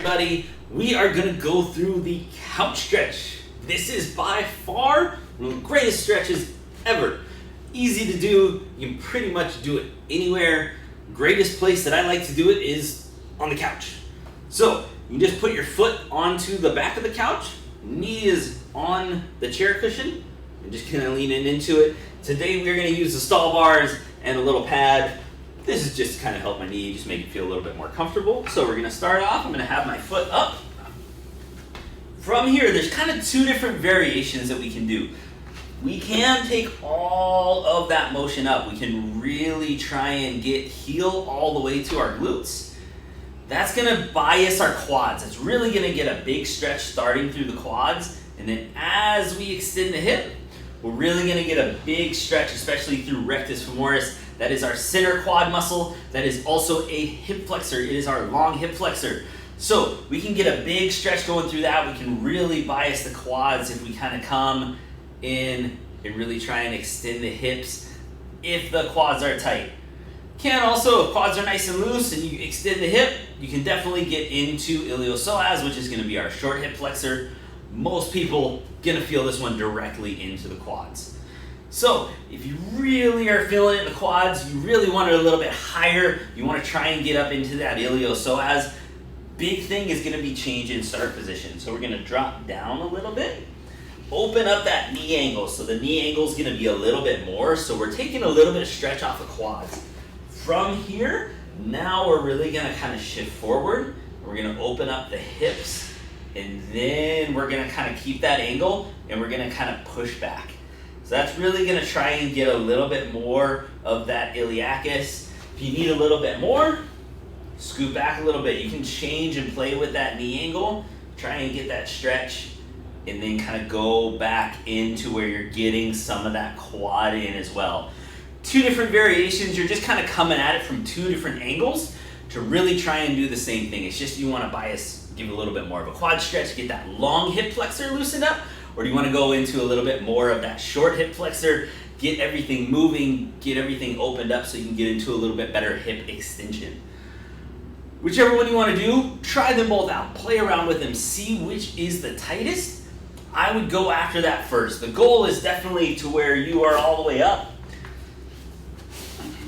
Everybody, we are gonna go through the couch stretch. This is by far one of the greatest stretches ever. Easy to do, you can pretty much do it anywhere. Greatest place that I like to do it is on the couch. So you just put your foot onto the back of the couch, knee is on the chair cushion, and just kind of leaning into it. Today we're gonna use the stall bars and a little pad. This is just to kind of help my knee, just make it feel a little bit more comfortable. So we're gonna start off, I'm gonna have my foot up. From here, there's kind of two different variations that we can do. We can take all of that motion up. We can really try and get heel all the way to our glutes. That's gonna bias our quads. It's really gonna get a big stretch starting through the quads. And then as we extend the hip, we're really gonna get a big stretch, especially through rectus femoris. That is our center quad muscle. That is also a hip flexor. It is our long hip flexor. So we can get a big stretch going through that. We can really bias the quads if we kind of come in and really try and extend the hips if the quads are tight. Can also, if quads are nice and loose and you extend the hip, you can definitely get into iliopsoas, which is gonna be our short hip flexor. Most people gonna feel this one directly into the quads. So if you really are feeling it in the quads, you really want it a little bit higher, you want to try and get up into that iliopsoas, big thing is going to be change in start position. So we're going to drop down a little bit, open up that knee angle. So the knee angle is going to be a little bit more. So we're taking a little bit of stretch off the quads. From here, now we're really going to kind of shift forward. We're going to open up the hips, and then we're going to kind of keep that angle, and we're going to kind of push back. So that's really gonna try and get a little bit more of that iliacus. If you need a little bit more, scoot back a little bit. You can change and play with that knee angle, try and get that stretch, and then kind of go back into where you're getting some of that quad in as well. Two different variations, you're just kind of coming at it from two different angles to really try and do the same thing. It's just you wanna bias, give a little bit more of a quad stretch, get that long hip flexor loosened up, or do you want to go into a little bit more of that short hip flexor, get everything moving, get everything opened up so you can get into a little bit better hip extension. Whichever one you want to do, try them both out. Play around with them, see which is the tightest. I would go after that first. The goal is definitely to where you are all the way up.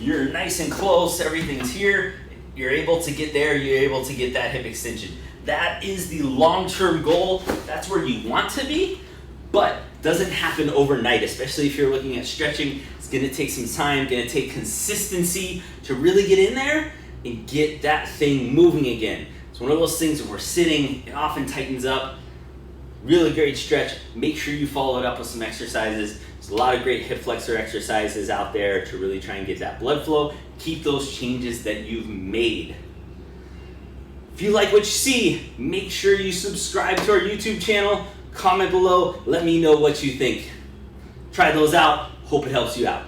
You're nice and close, everything's here. You're able to get there, you're able to get that hip extension. That is the long-term goal. That's where you want to be. But doesn't happen overnight, especially if you're looking at stretching. It's gonna take some time, gonna take consistency to really get in there and get that thing moving again. It's one of those things where we're sitting, it often tightens up. Really great stretch. Make sure you follow it up with some exercises. There's a lot of great hip flexor exercises out there to really try and get that blood flow. Keep those changes that you've made. If you like what you see, make sure you subscribe to our YouTube channel. Comment below, let me know what you think. Try those out, hope it helps you out.